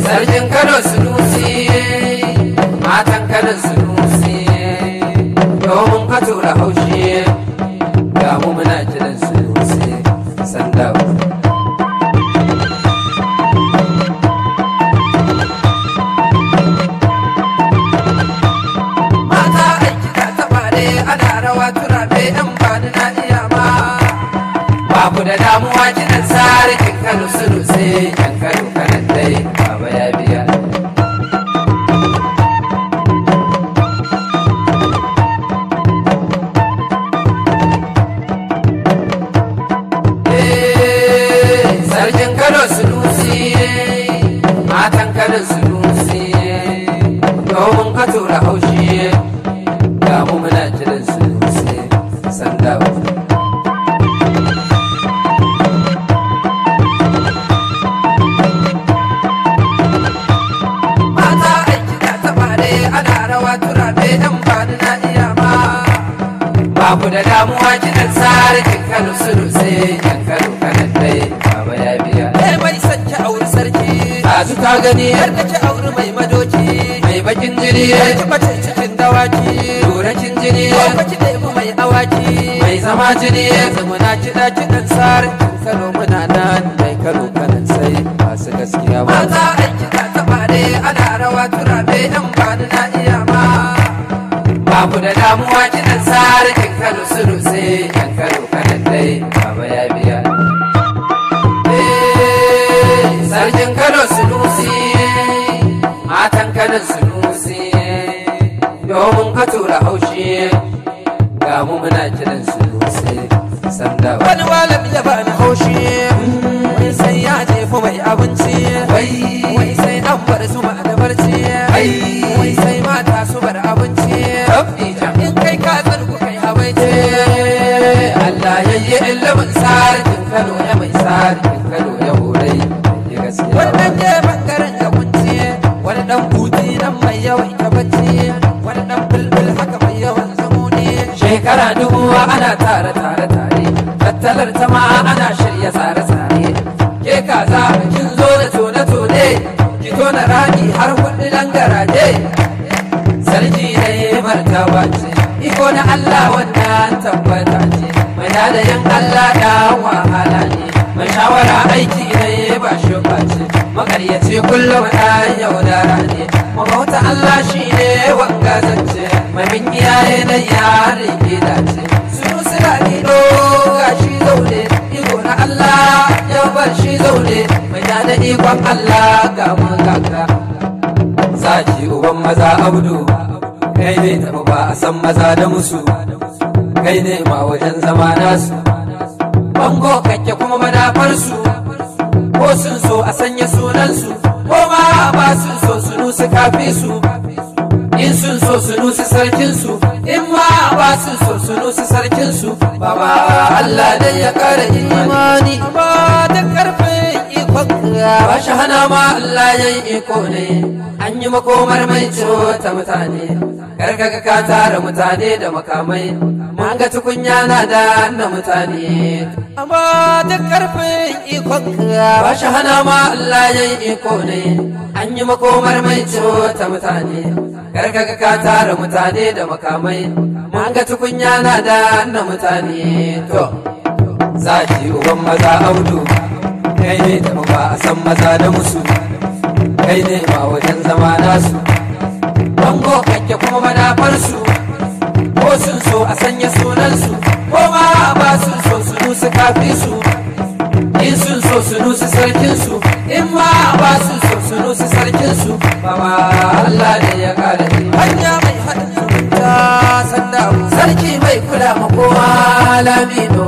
Sarkin Kano Sunusi, matan Kano Sunusi, domin ka tura haushi, ga mu muna kiran Sunusi, sanda. Mata aiki da tabare ana rawa turabe ɗan bani na iya ma. Babu da damuwa kiran sarkin Kano Sunusi, yan Kano kanan dai baba ya biya. Sarkin Kano Sunusi, matan Kano Sunusi, domin ka tura haushi, ga mu muna kiran Sunusi, sanda. Babu da damuwa kidan sarkin Kano Sunusi, yan Kano kanan dai baba ya biya. Mai sanki auri sarki, tazu ta gani yar da ki auri mai madoki, mai bakin jini yar ki bace cikin dawaki, turakin jini yar ki ɗebi mai awaki, mai zama jini zamana kiɗa kiɗan sarkin Kano muna nan mai Kano kanan sai masu gaskiya ba. Mata aiki ta taɓa ne ana rawa turabe ɗan bani na iya ma. Babu da damuwa kidan sarkin Kano Sunusi, yan Kano kanan dai baba ya biya. Sarkin Kano Sunusi, matan Kano Sunusi, domin ka tura haushi, ga mu muna kiran Sunusi, sanda. Wani malam ya bani haushi, wai sai ya jefa mai abinci, wai sai an bar su ma da barci, wai sai mata su bar abinci. In kai ka zargu kai habaice, Allah ya yi ilimin sarkin Kano ya mai sarkin Kano ya horai ya gaskiya. Wannan ne bangaren ya kunci, wani dan buti nan mai yawan ya bacci, wani dan bulbul haka mai yawan zamuni. Shekara dubu ana tare, tattalar ta ma ana shirya tsare-tsare. Ke kaza kin zo da tone-tone, ki tona rami har hudu dan garaje. Sarki ne martaba ce, iko na Allah wannan tabbata ce, mai dadayin Allah da wahala ne, mai shawara aiki ne ba shi ce, makaryaci kullum ɗan yaudara ne, magauta Allah shi ne wanga zance, mai bin iyaye na yarin gida ce. Sunusi Lamido ga shi zaune, iko na Allah ya bar shi zaune, mai dada ikon Allah ga magaka. Zaki uban maza Abdu, kai ne taɓa ba a san maza da musu, kai ne ma wajen zama nasu, bango kake kuma madafarsu, ko sun so a sanya sunansu, ko ma ba sun so Sunusi kafi su, in sun so Sunusi sarkinsu, in ma ba sun so Sunusi sarkinsu. Baba Allah ne ya ƙara imani, ba da ƙarfin ikon ba shi hana ma Allah ya yi iko ne, an yi makomar mai ta mutane. Karkaga ka tara mutane da makamai, mun ga tukunya na da na mutane, amma da karfin ikon ba shi hana ma Allah ya yi iko ne, an yi makomar mai ta mutane. Karkaga ka tara mutane da makamai, mun ga tukunya na da na mutane. To zaki uban maza Audu, kai ne da ba a san maza da musu, kai ne ma wajen zama nasu, bango kake kuma madafarsu, ko sun so a sanya sunansu, ko ma ba sun so Sunusi kafi su, in sun so Sunusi sarkinsu, in ma ba sun so Sunusi sarkinsu. Baba Allah ne ya ƙara hanya mai haɗin zumunta, sanda sarki mai kula ma kowa Lamido